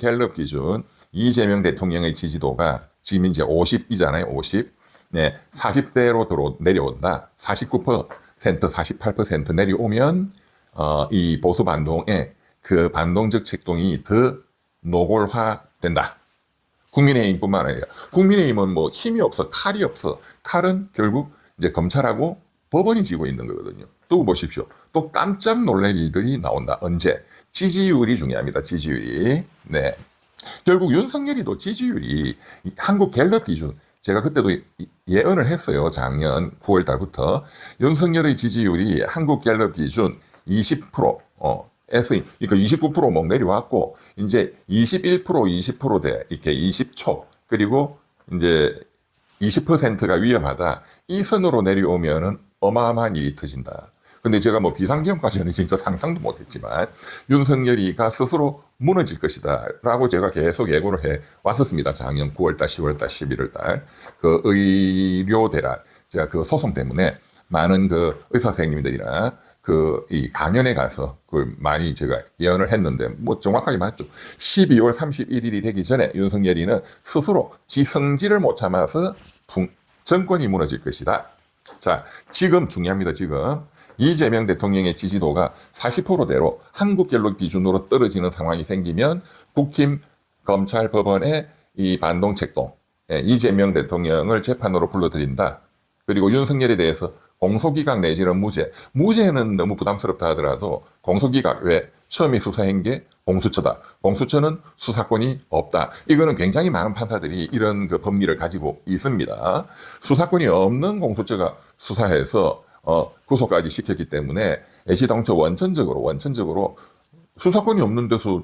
갤럽 기준 이재명 대통령의 지지도가 지금 이제 50이잖아요. 50. 네, 40대로 내려온다. 49%, 48% 내려오면 이 보수 반동의 그 반동적 책동이 더 노골화된다. 국민의힘뿐만 아니라 국민의힘은 뭐 힘이 없어, 칼이 없어. 칼은 결국 이제 검찰하고 법원이 쥐고 있는 거거든요. 또 보십시오. 또 깜짝 놀랄 일들이 나온다. 언제? 지지율이 중요합니다. 지지율이. 네. 결국 윤석열이도 지지율이 한국 갤럽 기준, 제가 그때도 예언을 했어요. 작년 9월 달부터. 윤석열의 지지율이 한국 갤럽 기준 20%, 그러니까 29% 내려왔고, 이제 21%, 20%대, 이렇게 20초, 그리고 이제 20%가 위험하다. 이 선으로 내려오면은 어마어마한 일이 터진다. 근데 제가 뭐 비상경까지는 진짜 상상도 못했지만 윤석열이가 스스로 무너질 것이다 라고 제가 계속 예고를 해 왔었습니다. 작년 9월달, 10월달, 11월달 그 의료 대란, 제가 그 소송 때문에 많은 그 의사 선생님들이나 그 이 강연에 가서 그 많이 제가 예언을 했는데 뭐 정확하게 맞죠. 12월 31일이 되기 전에 윤석열이는 스스로 지 성질을 못 참아서 정권이 무너질 것이다. 자, 지금 중요합니다. 지금 이재명 대통령의 지지도가 40%대로 한국갤럽 기준으로 떨어지는 상황이 생기면 국힘, 검찰, 법원의 이 반동 책동, 이재명 대통령을 재판으로 불러들인다. 그리고 윤석열에 대해서 공소기각 내지는 무죄. 무죄는 너무 부담스럽다 하더라도 공소기각 왜? 처음에 수사한 게 공수처다. 공수처는 수사권이 없다. 이거는 굉장히 많은 판사들이 이런 그 법리를 가지고 있습니다. 수사권이 없는 공수처가 수사해서 구속까지 시켰기 때문에 애시당초 원천적으로 수사권이 없는 데서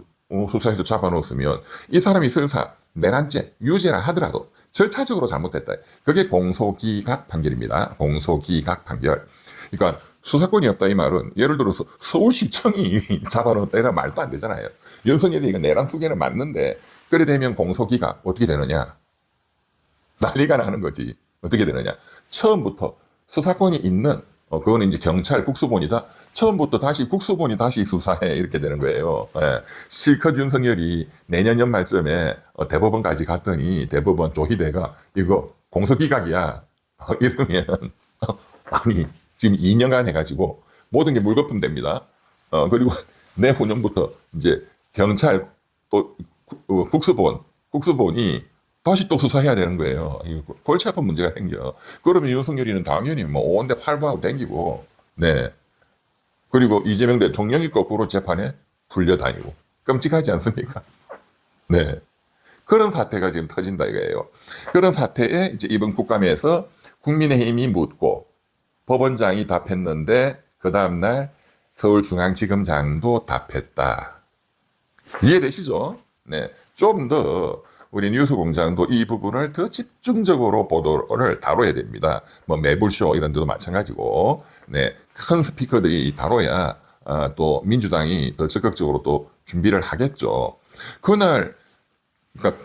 수사해서 잡아놓았으면 이 사람이 설사 내란죄, 유죄라 하더라도 절차적으로 잘못했다. 그게 공소기각 판결입니다. 공소기각 판결. 그러니까 수사권이 없다 이 말은 예를 들어서 서울시청이 잡아놓았다 이런 말도 안 되잖아요. 윤석열이 이거 내란 수계는 맞는데 그래 되면 공소기각 어떻게 되느냐? 난리가 나는 거지. 어떻게 되느냐? 처음부터 수사권이 있는 그거는 이제 경찰 국수본이다. 처음부터 다시 국수본이 다시 수사해 이렇게 되는 거예요. 예. 실컷 윤석열이 내년 연말쯤에 대법원까지 갔더니 대법원 조희대가 이거 공소기각이야 이러면 아니 지금 2년간 해가지고 모든 게 물거품 됩니다. 그리고 내후년부터 이제 경찰 또 국수본이 다시 또 수사해야 되는 거예요. 골치 아픈 문제가 생겨. 그러면 윤석열이는 당연히 뭐 온데 활보하고 댕기고, 네. 그리고 이재명 대통령이 거꾸로 재판에 불려다니고. 끔찍하지 않습니까? 네. 그런 사태가 지금 터진다 이거예요. 그런 사태에 이제 이번 국감에서 국민의힘이 묻고 법원장이 답했는데 그 다음날 서울중앙지검장도 답했다. 이해되시죠? 네. 좀 더 우리 뉴스공장도 이 부분을 더 집중적으로 보도를 다뤄야 됩니다. 뭐 매불쇼 이런 데도 마찬가지고, 네, 큰 스피커들이 다뤄야 또 민주당이 더 적극적으로 또 준비를 하겠죠. 그날 그러니까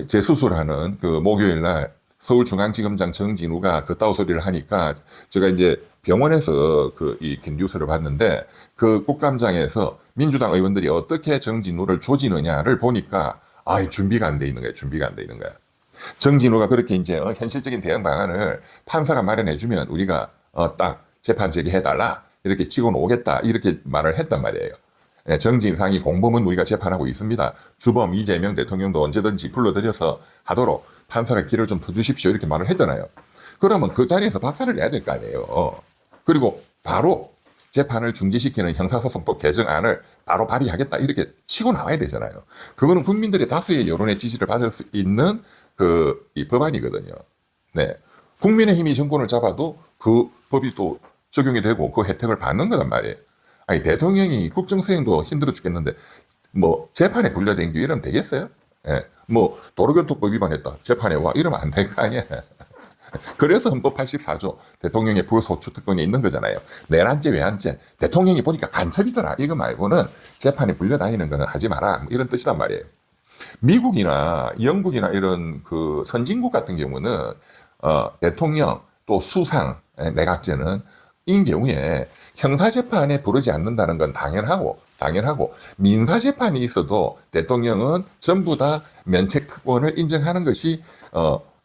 재수술하는 그 목요일 날 서울중앙지검장 정진우가 그따위 소리를 하니까 제가 이제 병원에서 이 뉴스를 봤는데 그 국감장에서 민주당 의원들이 어떻게 정진우를 조지느냐를 보니까 준비가 안 돼 있는 거야. 준비가 안 돼 있는 거야. 정진우가 그렇게 이제 현실적인 대응 방안을 판사가 마련해주면 우리가 딱 재판 제기해달라 이렇게 치고 오겠다 이렇게 말을 했단 말이에요. 정진상이 공범은 우리가 재판하고 있습니다. 주범 이재명 대통령도 언제든지 불러들여서 하도록 판사가 길을 좀 터주십시오 이렇게 말을 했잖아요. 그러면 그 자리에서 박살을 내야 될 거 아니에요. 그리고 바로 재판을 중지시키는 형사소송법 개정안을 바로 발의하겠다 이렇게 치고 나와야 되잖아요. 그거는 국민들의 다수의 여론의 지지를 받을 수 있는 이 법안이거든요. 네. 국민의힘이 정권을 잡아도 그 법이 또 적용이 되고 그 혜택을 받는 거란 말이에요. 아니 대통령이 국정수행도 힘들어 죽겠는데 뭐 재판에 불려댕기고 이러면 되겠어요? 예. 뭐 도로교통법 위반했다 재판에 와 이러면 안 될 거 아니야. 그래서 헌법 84조 대통령의 불소추 특권이 있는 거잖아요. 내란죄, 외환죄 대통령이 보니까 간첩이더라 이거 말고는 재판에 불려다니는 거는 하지 마라 뭐 이런 뜻이란 말이에요. 미국이나 영국이나 이런 그 선진국 같은 경우는 대통령 또 수상 내각제는 인 경우에 형사재판에 부르지 않는다는 건 당연하고 당연하고 민사재판이 있어도 대통령은 전부 다 면책특권을 인정하는 것이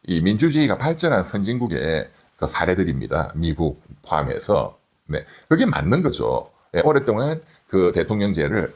이 민주주의가 발전한 선진국의 그 사례들입니다. 미국 포함해서. 네, 그게 맞는 거죠. 예, 오랫동안 그 대통령제를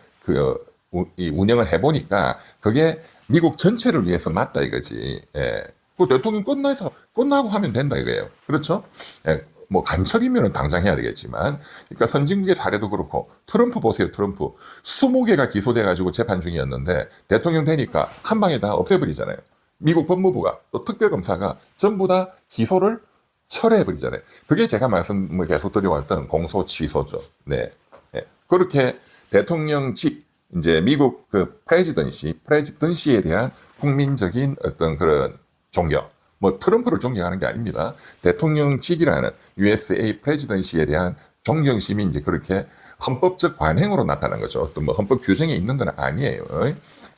이 운영을 해보니까 그게 미국 전체를 위해서 맞다 이거지. 예. 그 대통령 끝나고 하면 된다 이거예요. 그렇죠? 예. 뭐 간첩이면 당장 해야 되겠지만, 그러니까 선진국의 사례도 그렇고 트럼프 보세요. 트럼프 20개가 기소돼가지고 재판 중이었는데 대통령 되니까 한 방에 다 없애버리잖아요. 미국 법무부가 또 특별검사가 전부 다 기소를 철회해버리잖아요. 그게 제가 말씀을 계속 드려왔던 공소 취소죠. 네. 네. 그렇게 대통령직, 이제 미국 그 프레지던시에 대한 국민적인 어떤 그런 존경, 뭐 트럼프를 존경하는 게 아닙니다. 대통령직이라는 USA 프레지던시에 대한 존경심이 이제 그렇게 헌법적 관행으로 나타난 거죠. 어떤 뭐 헌법 규정에 있는 건 아니에요.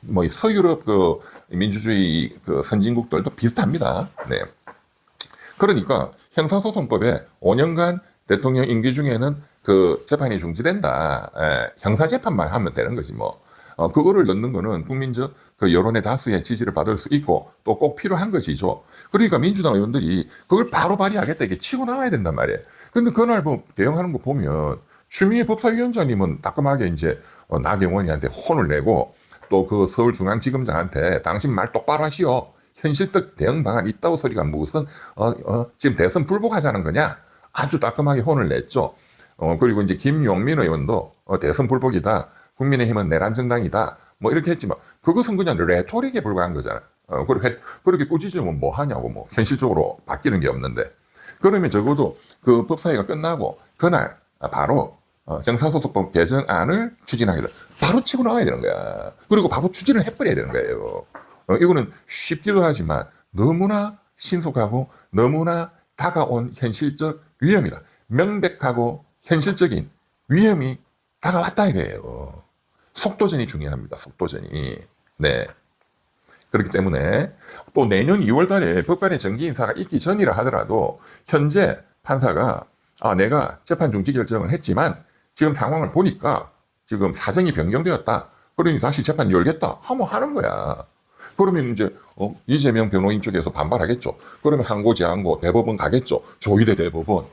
뭐 서유럽 그 민주주의 그 선진국들도 비슷합니다. 네. 그러니까 형사소송법에 5년간 대통령 임기 중에는 그 재판이 중지된다. 형사재판만 하면 되는 거지 뭐. 그거를 넣는 거는 국민적 그 여론의 다수의 지지를 받을 수 있고 또 꼭 필요한 것이죠. 그러니까 민주당 의원들이 그걸 바로 발의하겠다 이게 치고 나와야 된단 말이에요. 근데 그날 뭐 대응하는 거 보면 추미애 법사위원장님은 따끔하게 이제 나경원이한테 혼을 내고 또 그 서울중앙지검장한테 당신 말 똑바로 하시오. 현실적 대응 방안 있다고 소리가 무슨 지금 대선 불복하자는 거냐? 아주 따끔하게 혼을 냈죠. 그리고 이제 김용민 의원도 대선 불복이다. 국민의힘은 내란 정당이다. 뭐 이렇게 했지만 그것은 그냥 레토릭에 불과한 거잖아. 그렇게 꾸짖으면 뭐 하냐고 뭐 현실적으로 바뀌는 게 없는데. 그러면 적어도 그 법사위가 끝나고 그날 바로 형사소송법 개정안을 추진하게 돼. 바로 치고 나와야 되는 거야. 그리고 바로 추진을 해버려야 되는 거예요. 이거는 쉽기도 하지만 너무나 신속하고 너무나 다가온 현실적 위험이다. 명백하고 현실적인 위험이 다가왔다 이거예요. 속도전이 중요합니다. 속도전이. 네. 그렇기 때문에 또 내년 2월 달에 법관의 정기 인사가 있기 전이라 하더라도 현재 판사가 내가 재판 중지 결정을 했지만 지금 상황을 보니까 지금 사정이 변경되었다. 그러니 다시 재판 열겠다 하면 하는 거야. 그러면 이제 이재명 변호인 쪽에서 반발하겠죠. 그러면 항고 제항고 대법원 가겠죠. 조희대 대법원.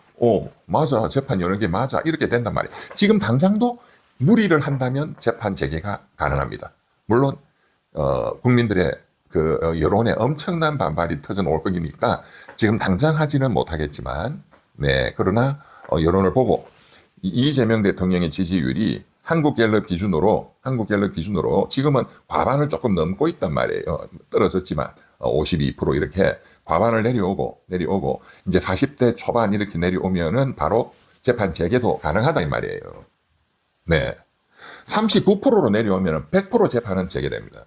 맞아. 재판 여는 게 맞아. 이렇게 된단 말이에요. 지금 당장도 무리를 한다면 재판 재개가 가능합니다. 물론 국민들의 그 여론에 엄청난 반발이 터져 나올 거니까 지금 당장 하지는 못하겠지만, 네. 그러나 여론을 보고 이재명 대통령의 지지율이 한국갤럽 기준으로 지금은 과반을 조금 넘고 있단 말이에요. 떨어졌지만 52% 이렇게 과반을 내려오고 이제 40대 초반 이렇게 내려오면은 바로 재판 재개도 가능하다 이 말이에요. 네. 39%로 내려오면은 100% 재판은 재개됩니다.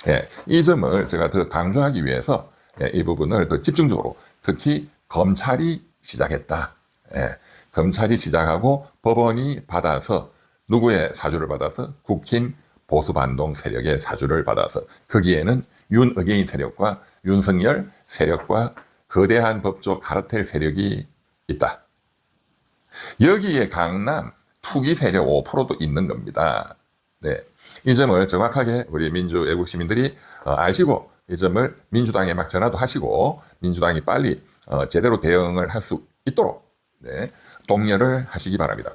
예, 이 점을 제가 더 강조하기 위해서 이 부분을 더 집중적으로 특히 검찰이 시작했다. 예, 검찰이 시작하고 법원이 받아서 누구의 사주를 받아서 국힘 보수반동 세력의 사주를 받아서 거기에는 윤의게인 세력과 윤석열 세력과 거대한 법조 카르텔 세력이 있다. 여기에 강남 투기 세력 5%도 있는 겁니다. 네. 이 점을 정확하게 우리 민주 애국 시민들이 아시고 이 점을 민주당에 막 전화도 하시고 민주당이 빨리 제대로 대응을 할 수 있도록 네, 독려를 하시기 바랍니다.